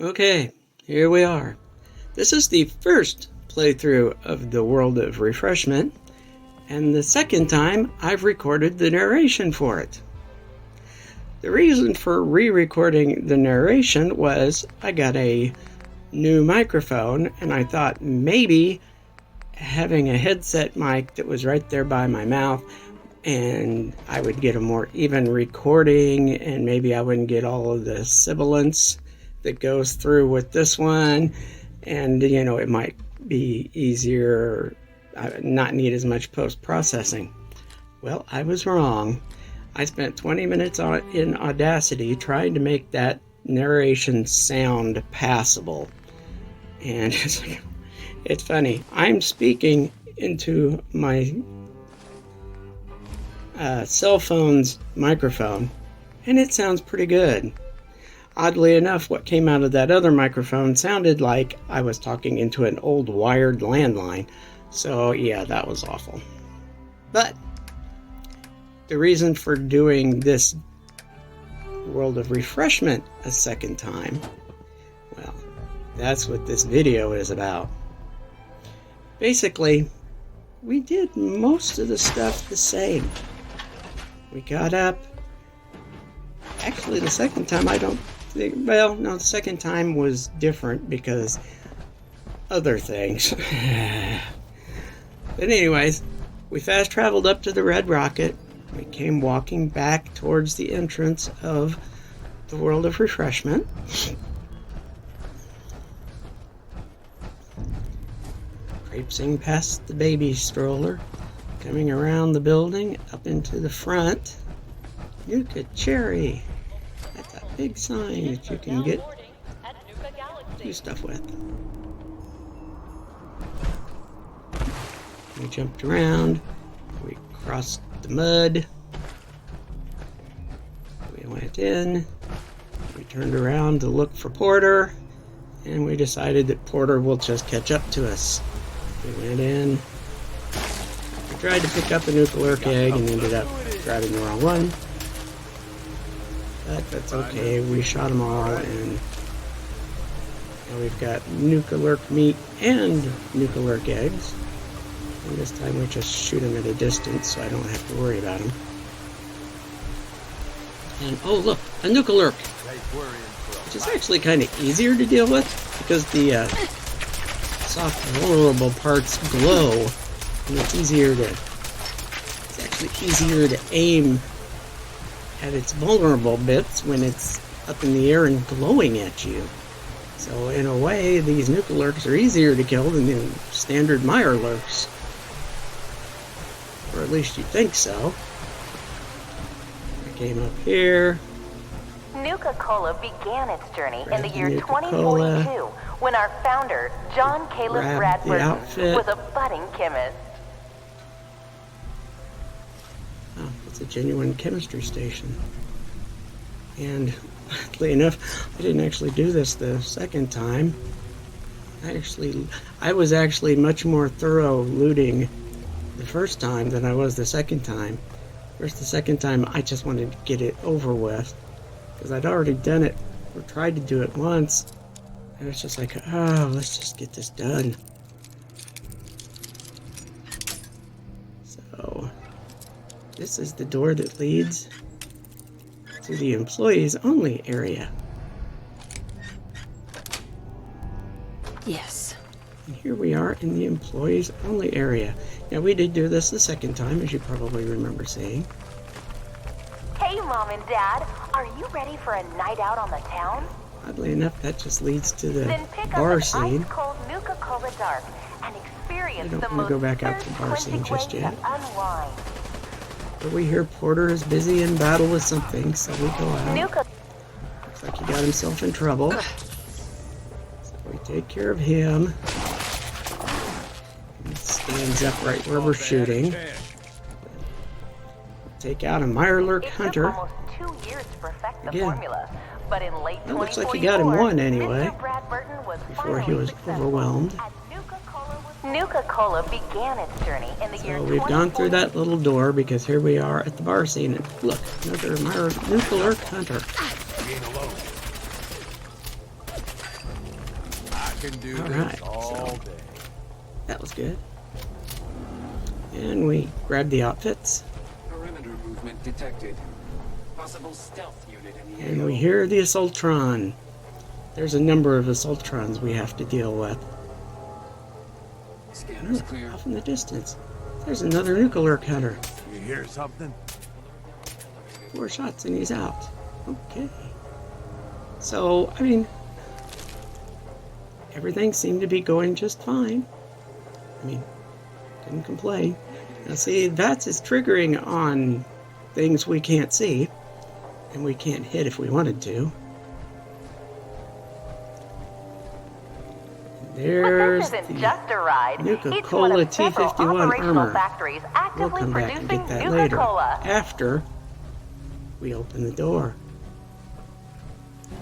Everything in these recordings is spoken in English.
Okay, here we are. This is the first playthrough of the World of Refreshment, and the second time I've recorded the narration for it. The reason for re-recording the narration was I got a new microphone, and I thought maybe having a headset mic that was right there by my mouth, and I would get a more even recording, and maybe I wouldn't get all of the sibilance that goes through with this one, and it might be easier, not need as much post-processing. Well, I was wrong. I spent 20 minutes in Audacity trying to make that narration sound passable, and it's funny. I'm speaking into my cell phone's microphone, and it sounds pretty good. Oddly enough, what came out of that other microphone sounded like I was talking into an old wired landline. So yeah, that was awful. But the reason for doing this World of Refreshment a second time, well, that's what this video is about. Basically, we did most of the stuff the same. We got up. Actually, the second time the second time was different because other things. But anyways, we fast traveled up to the Red Rocket. We came walking back towards the entrance of the World of Refreshment. Traipsing past the baby stroller, coming around the building, up into the front. Nuka Cherry. That's a big sign that you can do stuff with. We jumped around. We crossed the mud. We went in. We turned around to look for Porter. And we decided that Porter will just catch up to us. We went in. We tried to pick up a nuclear egg and ended up grabbing the wrong one. But that's okay. We shot them all, and now we've got nuclear meat and nuclear eggs. And this time we just shoot them at a distance, so I don't have to worry about them. And oh look, a nuclear, which is actually kind of easier to deal with because the soft, vulnerable parts glow, and it's actually easier to aim at its vulnerable bits when it's up in the air and glowing at you. So in a way, these nuclearks are easier to kill than the standard Mirelurks. Or at least you think so. I came up here. Nuka-Cola began its journey in the year 2042 when our founder, John Caleb Bradford, was a budding chemist. Oh, it's a genuine chemistry station. And oddly enough, I didn't actually do this the second time. I was actually much more thorough looting the first time than I was the second time. The second time, I just wanted to get it over with. Because I'd already done it, or tried to do it once. And it's just like, oh, let's just get this done. So, this is the door that leads to the employees only area. Yes. And here we are in the employees only area. Now we did do this the second time, as you probably remember seeing. Hey Mom and Dad, are you ready for a night out on the town? Oddly enough, that just leads to the Then pick bar up an scene. ice-cold Nuka-Cola Dark and experience I don't the want most to go back out to the bar scene just yet. unwind. But we hear Porter is busy in battle with something, so we go out. Looks like he got himself in trouble. So we take care of him. He stands up right where we're shooting. Take out a Mirelurk Hunter. It took almost 2 years to perfect the Again. formula, but in late It looks like he got him one anyway, before he was overwhelmed. Nuka-Cola began its journey in the year So we've gone through that little door because here we are at the bar scene. And look, another Nuclear Hunter. can do All this right, all so day. that was good. And we grabbed the outfits. Perimeter movement detected. Possible stealth unit in the And we hear the Assaultron. There's a number of Assaultrons we have to deal with. Scanner's Look, clear. off in the distance, there's another nuclear cutter. You hear something? 4 shots and he's out. Okay. So, I mean, everything seemed to be going just fine. I mean, didn't complain. Now see, VATS is triggering on things we can't see, and we can't hit if we wanted to. There's But this isn't the just a ride. It's one Nuka-Cola of several T51 operational armor. factories We'll actively come back and producing get that later, Nuka-Cola. after we open the door.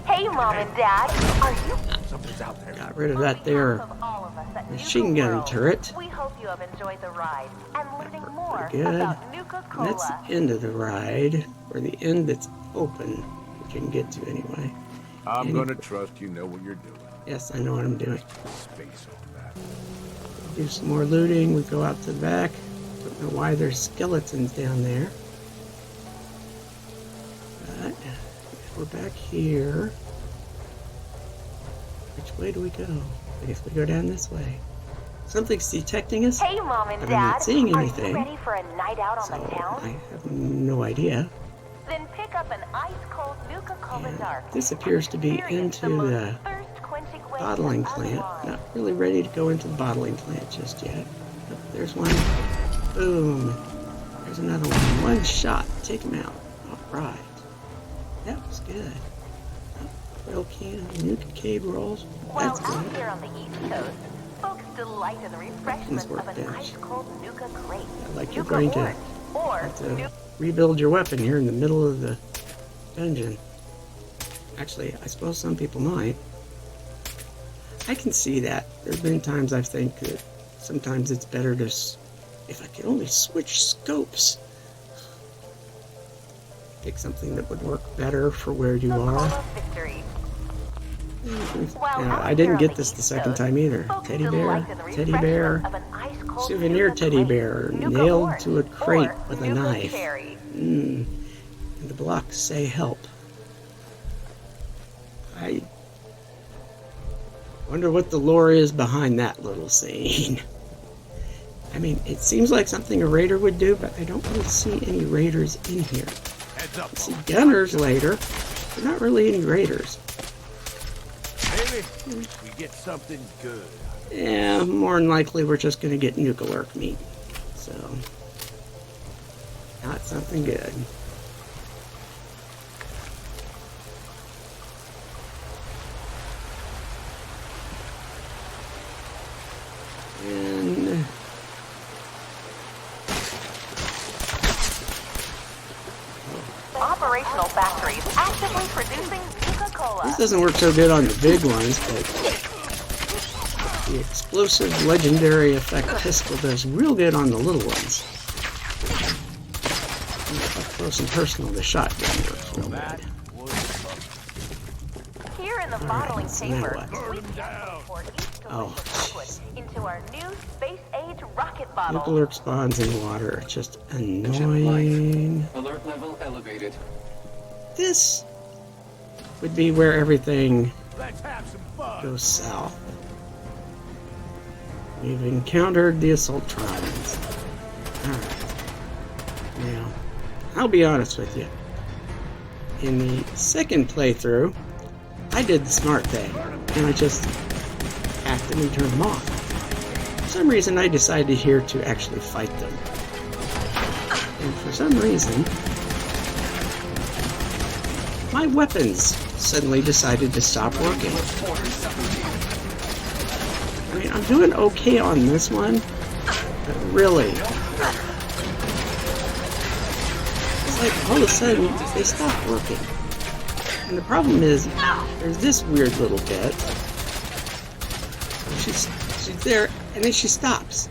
Hey, Mom and Dad, are you Something's out there. Got rid of that there of all of us at machine Nuka gun World, turret. We hope you have enjoyed the ride and learning more Pretty good. about And Nuka-Cola. that's the end of the ride, or the end that's open, we can get to anyway. I'm gonna trust you know what you're doing. Yes, I know what I'm doing. Space on that. Do some more looting. We go out to the back. Don't know why there's skeletons down there. But we're back here. Which way do we go? I guess we go down this way. Something's detecting us. Hey, Mom and But Dad, I'm not seeing are anything. you ready for a night out on So the town? I have no idea. Then pick up an ice-cold Nuka-Cola And Dark. this appears to be Experience into most the thirst-quenching way bottling to plant. unwind. Not really ready to go into the bottling plant just yet. Oh, there's one. Boom. There's another one. One shot. Take him out. Alright. That was good. Oil can, Nuka Cade rolls. That's While out good. here on the East Coast, folks delight in the refreshment of an workbench. ice-cold Nuka crate. Like you're Nuka going to Orange, or have to rebuild your weapon here in the middle of the dungeon. Actually, I suppose some people might. I can see that. There's been times I think that sometimes it's better to, if I could only switch scopes, pick something that would work better for where you are. victory. Yeah, I didn't get this the second time either. Teddy bear, souvenir teddy bear, nailed to a crate with a knife. And the blocks say help. I wonder what the lore is behind that little scene. I mean, it seems like something a raider would do, but I don't really see any raiders in here. Heads up. I see gunners later, but not really any raiders. Maybe we get something good. Yeah, more than likely we're just going to get nuclear meat. So, not something good. And Operational factories actively producing Nuka-Cola. this doesn't work so good on the big ones, but the explosive legendary effect pistol does real good on the little ones. Up close and personal, the shotgun works real That good. was Here in the bottling so now chamber, what? we pour each Oh, delicious liquid into our new space-age rocket bottle. Nuclear spawns in water. It's just annoying. Alert level elevated. This would be where everything Let's have some fun. goes south. We've encountered the Assaultrons. Alright. Now, I'll be honest with you. In the second playthrough, I did the smart thing, and I just actively turned them off. For some reason, I decided here to actually fight them. And for some reason, my weapons suddenly decided to stop working. I mean, I'm doing okay on this one, but really, it's like all of a sudden they stop working. And the problem is, there's this weird little bit. She's there, and then she stops.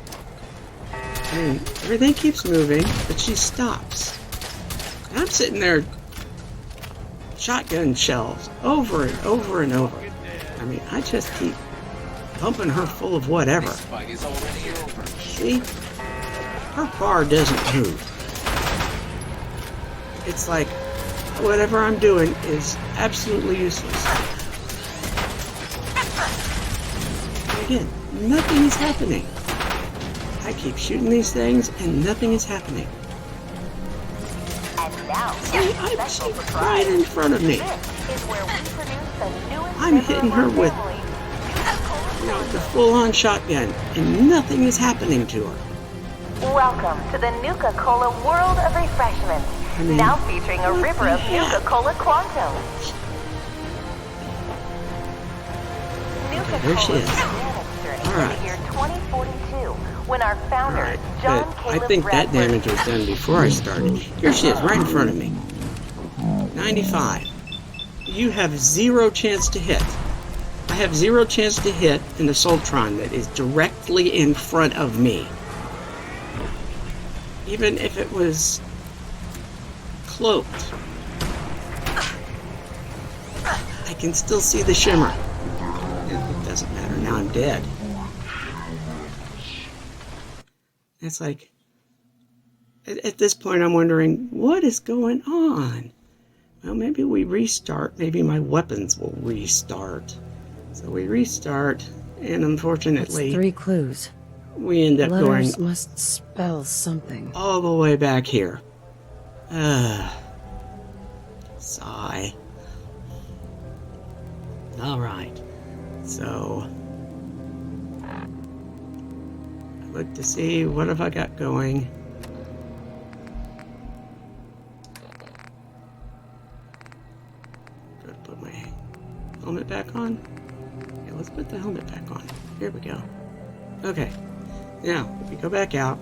I mean, everything keeps moving, but she stops. And I'm sitting there, shotgun shells, over and over and over. I mean, I just keep pumping her full of whatever. This fight is already over. See? Her bar doesn't move. It's like whatever I'm doing is absolutely useless. And again, nothing is happening. I keep shooting these things and nothing is happening. And now, See, she's right in front of me. this is where we produce the newest I'm hitting her with, family. the full-on shotgun, and nothing is happening to her. Welcome to the Nuka-Cola World of Refreshment. I mean, Now featuring a what river the of heck? Nuka-Cola Quantum. there she is. began its journey All right. in the year 2042 when our founder, Alright, John but Caleb I think that Bradford, damage was done before I started. Here she is, right in front of me. 95. You have 0 chance to hit. I have 0 chance to hit an Assaultron that is directly in front of me. Even if it was cloaked. I can still see the shimmer. It doesn't matter, now I'm dead. It's like, at this point I'm wondering, what is going on? Well, maybe we restart. Maybe my weapons will restart. So we restart, and unfortunately, That's 3 clues. we end up Letters going must spell something. all the way back here. Sigh. Alright, so I look to see what have I got going. Gotta put my helmet back on. Yeah, let's put the helmet back on. Here we go. Okay, now if we go back out.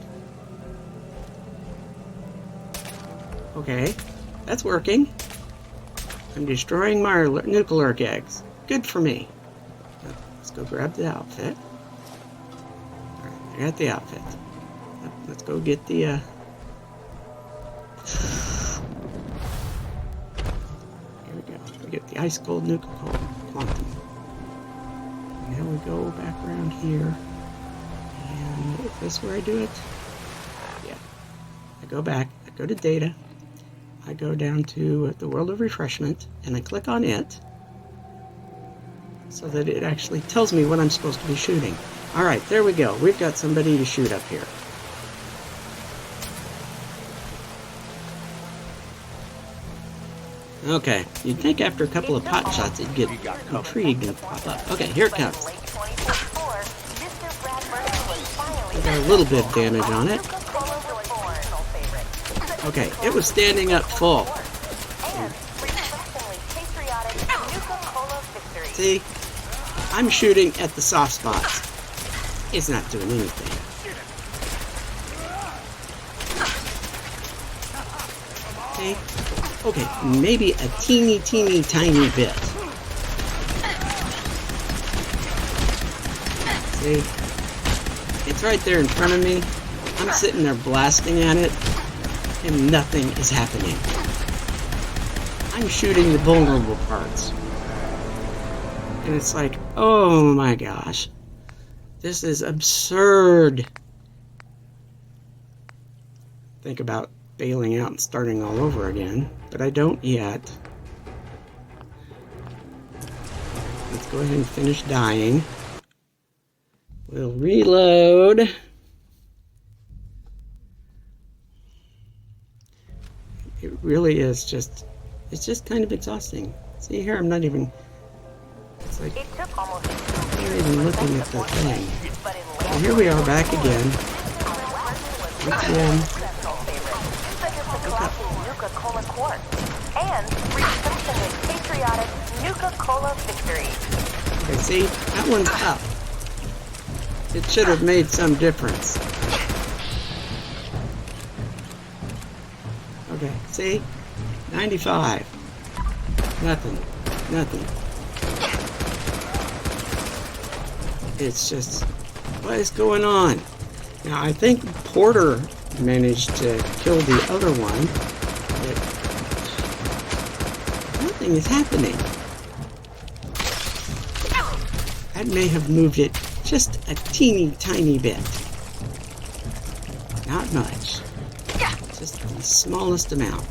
Okay, that's working. I'm destroying my nuclear eggs. Good for me. Let's go grab the outfit. Alright, I got the outfit. Let's go get the, Here we go. We get the ice cold Nuka-Cola Quantum. Now we go back around here. And is this where I do it? Yeah. I go back. I go to data. I go down to the World of Refreshment, and I click on it, so that it actually tells me what I'm supposed to be shooting. Alright, there we go. We've got somebody to shoot up here. Okay, you'd think after a couple of pot shots it'd get intrigued and pop up. Okay, here it comes. late 2044, Mr. Bradford was finally I got a little bit of damage on it. Nuka-Cola was born. Favorite. Okay, it was standing up full. And refreshingly patriotic Nuka-Cola victory. See? I'm shooting at the soft spots. It's not doing anything. Okay? Okay, maybe a teeny tiny bit. See? It's right there in front of me. I'm sitting there blasting at it, and nothing is happening. I'm shooting the vulnerable parts. And it's like, oh my gosh. This is absurd. Think about bailing out and starting all over again, but I don't yet. Let's go ahead and finish dying. We'll reload. It really is just, it's just kind of exhausting. See here, I'm not even, it's like, It took almost I'm not even looking at the thing. but in Well, here we are back again. Again. personal favorite, such as the classic Nuka-Cola Quartz and refreshingly patriotic Nuka-Cola victory. Okay, see, that one's up. It should have made some difference. Okay, see? 95. Nothing. Nothing. It's just, what is going on? Now, I think Porter managed to kill the other one, but nothing is happening. That may have moved it Just a teeny tiny bit. Not much. Just the smallest amount.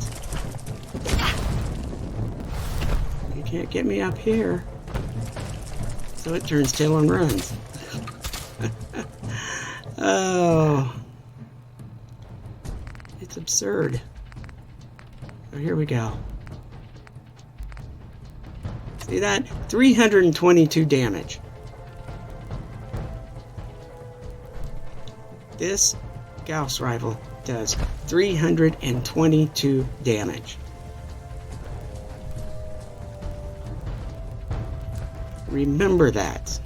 You can't get me up here. So it turns tail and runs. Oh. It's absurd. So here we go. See that? 322 damage. This Gauss rifle does 322 damage. Remember that.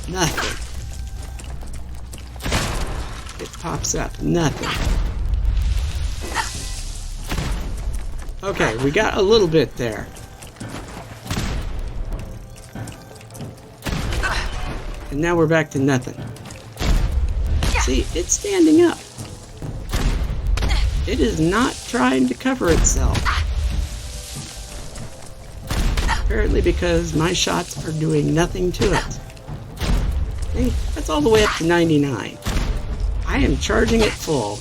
Nothing. It pops up. Nothing. Okay, we got a little bit there. And now we're back to nothing. See, it's standing up. It is not trying to cover itself. Apparently because my shots are doing nothing to it. See, that's all the way up to 99. I am charging it full.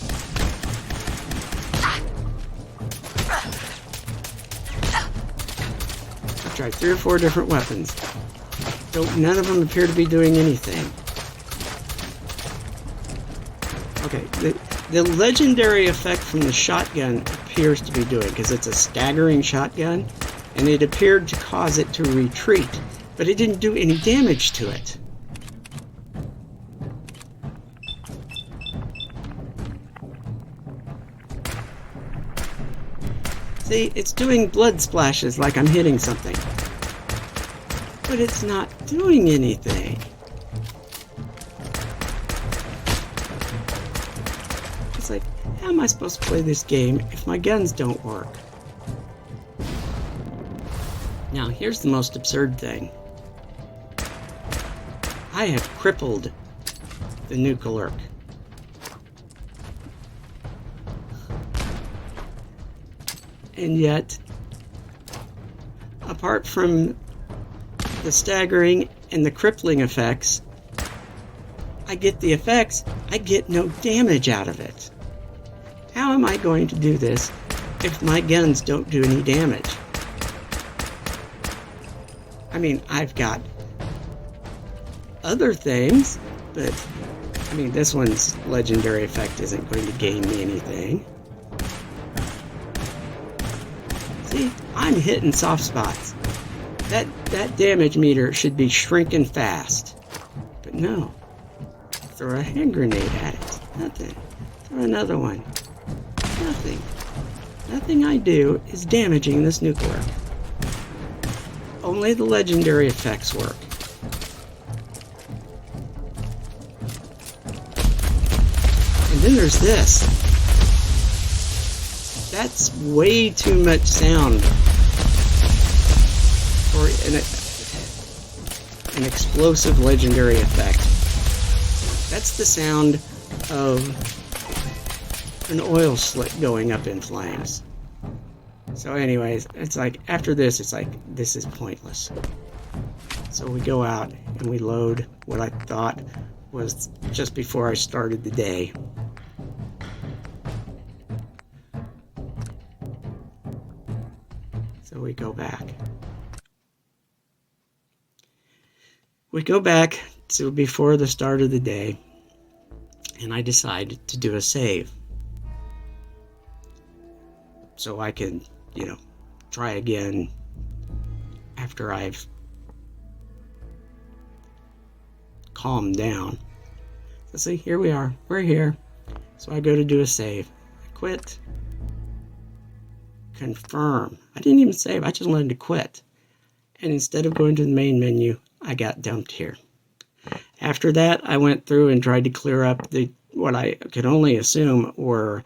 I've tried 3 or 4 different weapons. None of them appear to be doing anything. Okay, the legendary effect from the shotgun appears to be doing, because it's a staggering shotgun, and it appeared to cause it to retreat, but it didn't do any damage to it. See, it's doing blood splashes like I'm hitting something. But it's not doing anything. It's like, how am I supposed to play this game if my guns don't work? Now, here's the most absurd thing. I have crippled the nuclear. And yet, apart from the staggering and the crippling effects, I get the effects, I get no damage out of it. How am I going to do this if my guns don't do any damage? I mean, I've got other things, but I mean, this one's legendary effect isn't going to gain me anything. See, I'm hitting soft spots. That damage meter should be shrinking fast. But no. Throw a hand grenade at it. Nothing. Throw another one. Nothing. Nothing I do is damaging this nuclear. Only the legendary effects work. And then there's this. That's way too much sound for an explosive legendary effect. That's the sound of an oil slick going up in flames. So anyways, it's like, after this, it's like, this is pointless. So we go out and we load what I thought was just before I started the day. So we go back. We go back to before the start of the day, and I decide to do a save. So I can, try again after I've calmed down. So see, here we are. We're here. So I go to do a save. I quit. Confirm. I didn't even save. I just wanted to quit. And instead of going to the main menu, I got dumped here. After that, I went through and tried to clear up what I could only assume were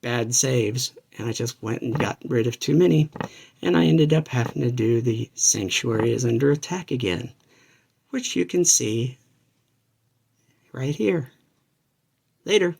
bad saves. And I just went and got rid of too many. And I ended up having to do the Sanctuary is under attack again, which you can see right here. Later.